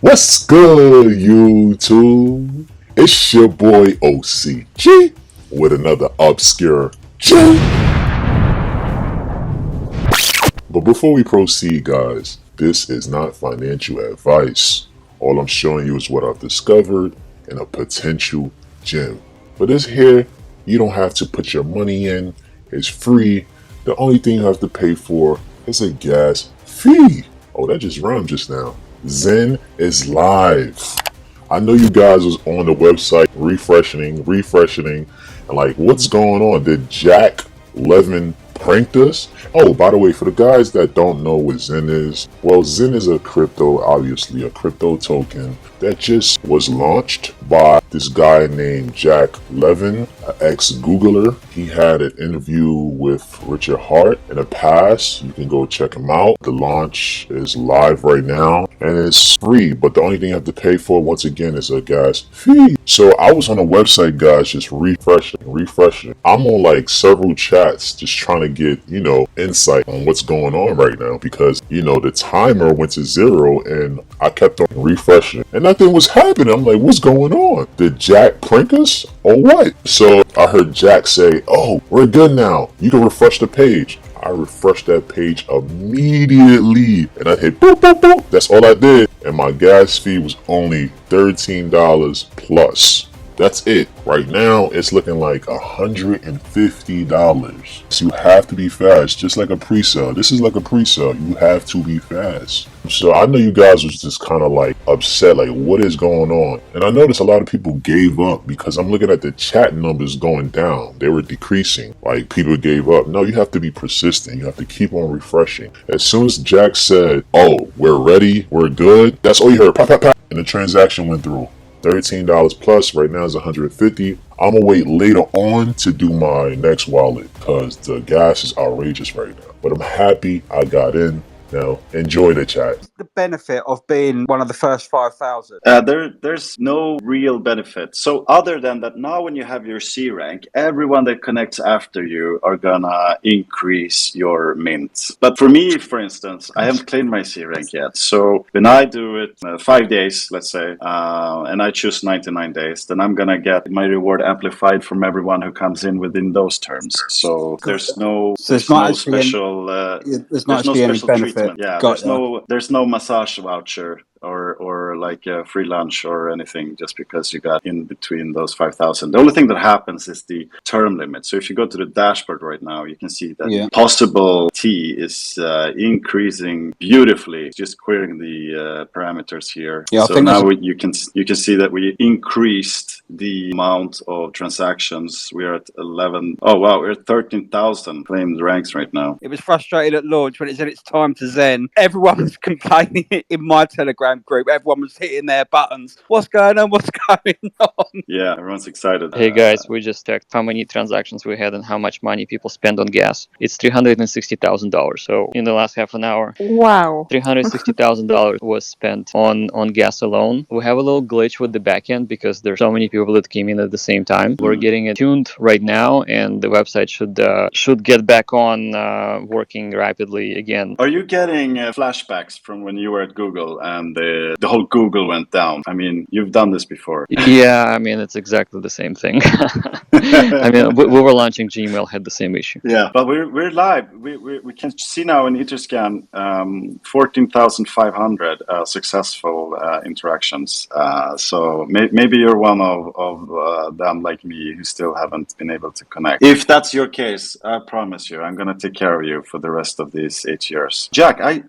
What's good, YouTube? It's your boy OCG with another obscure G. But before we proceed, guys, this is not financial advice. All I'm showing you is what I've discovered in a potential gem. For this here, you don't have to put your money in. It's free. The only thing you have to pay for is a gas fee. Oh, that just rhymed just now. Zen is live. I know you guys was on the website refreshing, and like, what's going on? Did Jack Levin prank us? Oh, by the way, for the guys that don't know what Zen is, well, Zen is a crypto, obviously a crypto token that just was launched by this guy named Jack Levin, an ex-Googler. He had an interview with Richard Hart in the past. You can go check him out. The launch is live right now and it's free, but the only thing you have to pay for, once again, is a gas fee. So I was on the website, guys, just refreshing. I'm on like several chats just trying to get, insight on what's going on right now because, the timer went to 0 and I kept on refreshing and nothing was happening. I'm like, what's going on? Did Jack prank us or what? So I heard Jack say, oh, we're good now. You can refresh the page. I refreshed that page immediately and I hit boop, boop, boop. That's all I did. And my gas fee was only $13 plus. That's it. Right now, it's looking like $150. So you have to be fast, just like a pre-sale. This is like a pre-sale. You have to be fast. So I know you guys was just kind of like upset, like what is going on? And I noticed a lot of people gave up because I'm looking at the chat numbers going down. They were decreasing. Like people gave up. No, you have to be persistent. You have to keep on refreshing. As soon as Jack said, oh, we're ready, we're good, that's all you heard. Pop, pop, pop. And the transaction went through. $13 plus. Right now is $150. I'm gonna wait later on to do my next wallet because the gas is outrageous right now. But I'm happy I got in. Now enjoy the chat. The benefit of being one of the first 5,000? There's no real benefit. So other than that, now when you have your C rank, everyone that connects after you are gonna increase your mint. But for me, for instance, I haven't claimed my C rank yet. So when I do it 5 days, let's say, and I choose 99 days, then I'm gonna get my reward amplified from everyone who comes in within those terms. So there's no special treatment. Yeah, there's no massage voucher or like a free lunch or anything just because you got in between those 5,000. The only thing that happens is the term limit. So if you go to the dashboard right now, you can see that possible T is increasing beautifully, just querying the parameters here. Yeah, so now you can see that we increased the amount of transactions. We're at 11. Oh wow, we're at 13,000 claimed ranks right now. It was frustrating at launch when it said it's time to Zen. Everyone was complaining in my Telegram group. Everyone was hitting their buttons. What's going on? Yeah, everyone's excited. Hey guys, we just checked how many transactions we had and how much money people spend on gas. It's $360,000. So in the last half an hour, wow, $360,000 was spent on gas alone. We have a little glitch with the backend because there's so many people that came in at the same time. We're getting it tuned right now, and the website should get back on working rapidly again. Are you getting flashbacks from when you were at Google and the whole Google went down? I mean, you've done this before. Yeah, I mean, it's exactly the same thing. I mean, we were launching Gmail, had the same issue. Yeah, but we're live. We can see now in Etherscan 14,500 successful interactions. So maybe you're one of them like me who still haven't been able to connect. If that's your case, I promise you, I'm going to take care of you for the rest of these 8 years. Jack, I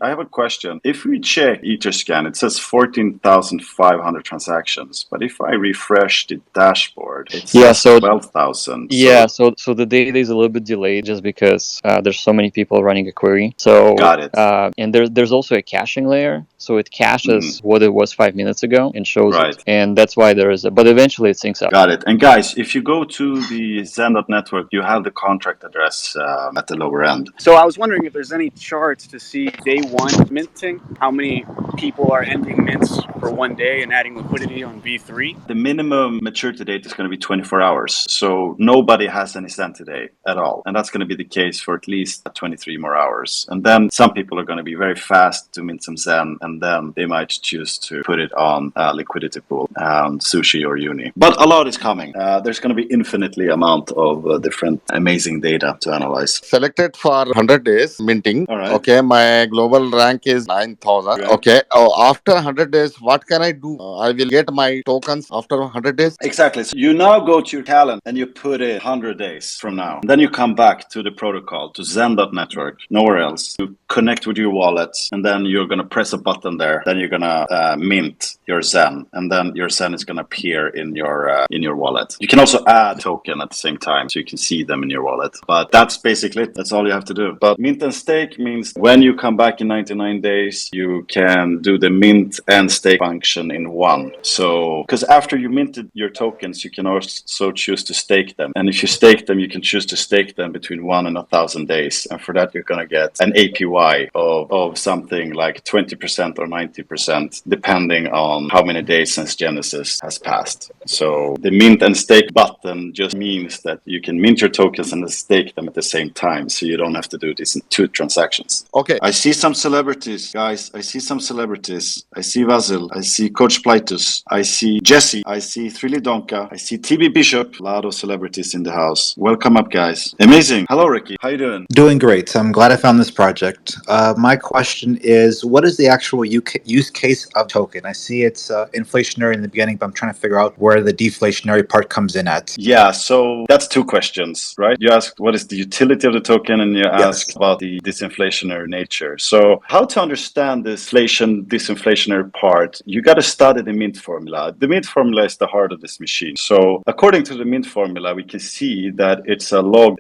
have a question. If we check Etherscan, it says 14,500 transactions, but if I refresh the dashboard, it says 12,000. Yeah, so the data is a little bit delayed just because there's so many people running a query. So got it. And there's also a caching layer, so it caches what it was 5 minutes ago and shows it. And that's why there is but eventually it syncs up. Got it. And guys, if you go to the Zen.network, you have the contract address at the lower end. So I was wondering if there's any charts to see day one minting, how how many people are ending mints for one day and adding liquidity on V3? The minimum maturity date is going to be 24 hours. So nobody has any Zen today at all. And that's going to be the case for at least 23 more hours. And then some people are going to be very fast to mint some Zen, and then they might choose to put it on a liquidity pool, Sushi or Uni. But a lot is coming. There's going to be infinitely amount of different amazing data to analyze. Selected for 100 days minting. All right. Okay, my global rank is 9,000. Right. Okay, after 100 days, what can I do? I will get my tokens after 100 days. Exactly. So you now go to your calendar and you put it 100 days from now. And then you come back to the protocol, to Zen.network, nowhere else. You connect with your wallet, and then you're going to press a button there. Then you're going to mint your Zen, and then your Zen is going to appear in your wallet. You can also add token at the same time, so you can see them in your wallet. But that's basically it. That's all you have to do. But mint and stake means when you come back in 99 days, you can do the mint and stake function in one. So, because after you minted your tokens, you can also choose to stake them. And if you stake them, you can choose to stake them between 1 and 1,000 days. And for that, you're going to get an APY of something like 20% or 90%, depending on how many days since Genesis has passed. So the mint and stake button just means that you can mint your tokens and stake them at the same time. So you don't have to do this in 2 transactions. Okay. I see some celebrities, guys. I see some celebrities. I see Vasil. I see Coach Plitus. I see Jesse. I see Thrilly Donka. I see TB Bishop. A lot of celebrities in the house. Welcome up, guys. Amazing. Hello, Ricky. How you doing? Doing great. I'm glad I found this project. My question is, what is the actual use case of token? I see it's inflationary in the beginning, but I'm trying to figure out where the deflationary part comes in at. Yeah, so that's 2 questions, right? You asked what is the utility of the token, and you asked about the disinflationary nature. So how to understand this disinflationary part, you got to study the mint formula. The mint formula is the heart of this machine. So according to the mint formula, we can see that it's a log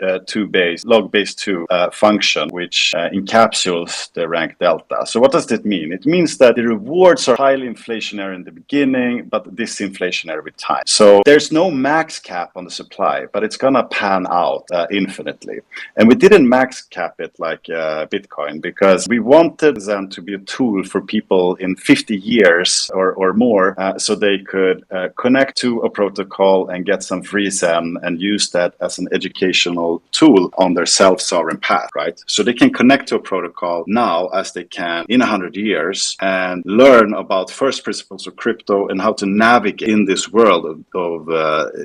base 2 function, which encapsulates the rank delta. So what does that mean? It means that the rewards are highly inflationary in the beginning, but disinflationary with time. So there's no max cap on the supply, but it's gonna pan out infinitely. And we didn't max cap it like Bitcoin, because we wanted Zen to be a tool for people in 50 years or more, so they could connect to a protocol and get some free Zen and use that as an educational tool on their self-sovereign path, right? So they can connect to a protocol now as they can in 100 years and learn about first principles of crypto and how to navigate in this world of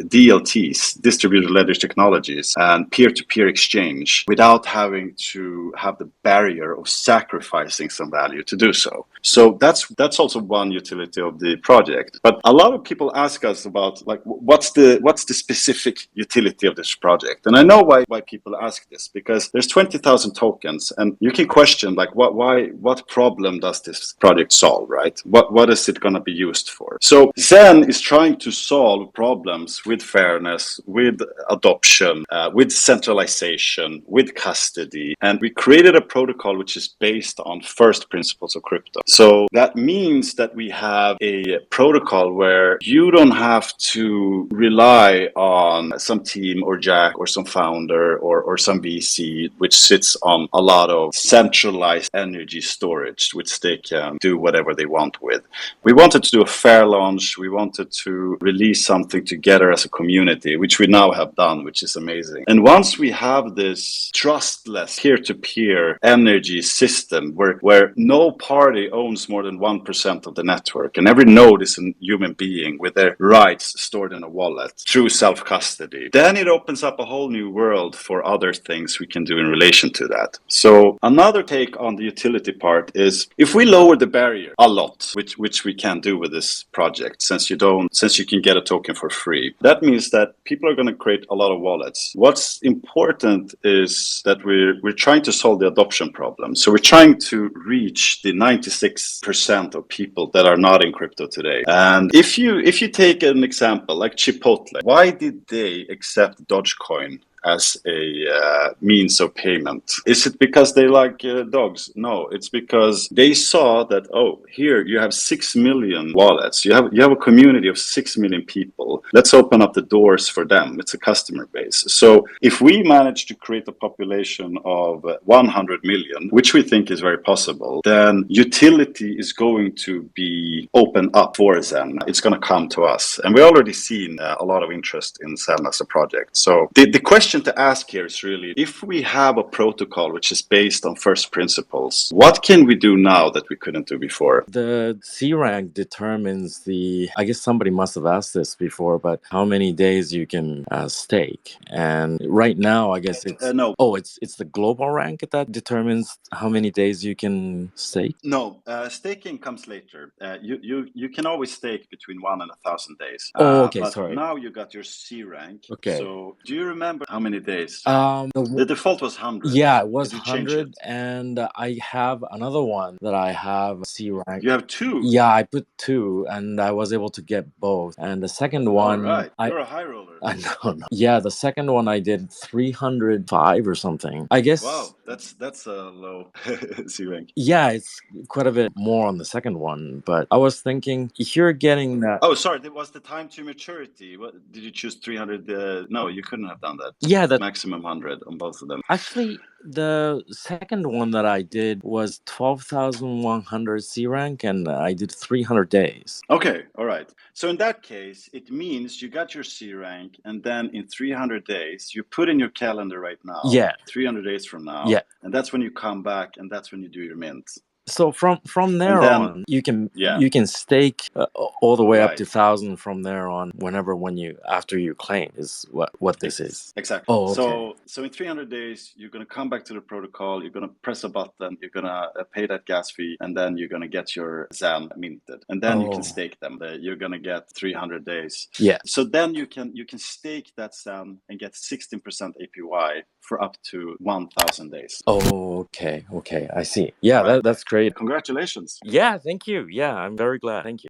DLTs, distributed ledger technologies, and peer-to-peer exchange without having to have the barrier of sacrificing some value to do so. So that's also one utility of the project. But a lot of people ask us about, like, what's the specific utility of this project? And I know why people ask this, because there's 20,000 tokens, and you can question, like, what problem does this project solve, right? What is it going to be used for? So Zen is trying to solve problems with fairness, with adoption, with centralization, with custody, and we created a protocol which is based on first principles of crypto. So that means that we have a protocol where you don't have to rely on some team or Jack or some founder or some VC which sits on a lot of centralized energy storage, which they can do whatever they want with. We wanted to do a fair launch. We wanted to release something together as a community, which we now have done, which is amazing. And once we have this trustless peer-to-peer energy system where no party owns more than 1% of the network, and every node is a human being with their rights stored in a wallet through self-custody, then it opens up a whole new world for other things we can do in relation to that. So another take on the utility part is, if we lower the barrier a lot, which we can do with this project, since you can get a token for free, that means that people are going to create a lot of wallets. What's important is that we're trying to solve the adoption problem. So we're trying to reach the 96% of people that are not in crypto today. And if you take an example like Chipotle, why did they accept Dogecoin as a means of payment. Is it because they like dogs? No, it's because they saw that, oh, here you have 6 million wallets. You have a community of 6 million people. Let's open up the doors for them. It's a customer base. So if we manage to create a population of 100 million, which we think is very possible, then utility is going to be open up for Zen. It's going to come to us. And we've already seen a lot of interest in Zen as a project. So the question to ask here is really, if we have a protocol which is based on first principles, what can we do now that we couldn't do before? The C rank determines I guess somebody must have asked this before, but how many days you can stake. And right now, I guess it's, no. Oh, it's the global rank that determines how many days you can stake? No, staking comes later. You can always stake between 1 and 1,000 days. Oh, okay, but sorry. now you got your C rank. Okay. So do you remember how many days? The The default was 100. Yeah, it was Did you change 100, it? and I have another one that I have C rank. You have 2. Yeah, I put 2, and I was able to get both. And the second one, All right, you're a high roller. I know. Yeah, the second one I did 305 or something. I guess. Wow, that's a low C rank. Yeah, it's quite a bit more on the second one, but I was thinking if you're getting that. Oh, sorry, that was the time to maturity. What did you choose 300? No, you couldn't have done that. Yeah, that maximum 100 on both of them. Actually, the second one that I did was 12,100 C rank, and I did 300 days. Okay, all right. So in that case, it means you got your C rank, and then in 300 days, you put in your calendar right now. Yeah. 300 days from now. Yeah. And that's when you come back, and that's when you do your mint. So from there on, you can stake all the way up to 1,000 from there on. After you claim is what this is. Exactly. Oh, okay. So in 300 days, you're gonna come back to the protocol. You're gonna press a button. You're gonna pay that gas fee, and then you're gonna get your Zen minted, and then you can stake them. You're gonna get 300 days. Yeah. So then you can stake that Zen and get 16% APY for up to 1,000 days. Oh, okay. I see. Yeah, that's great. Congratulations. Yeah, thank you. Yeah, I'm very glad. Thank you.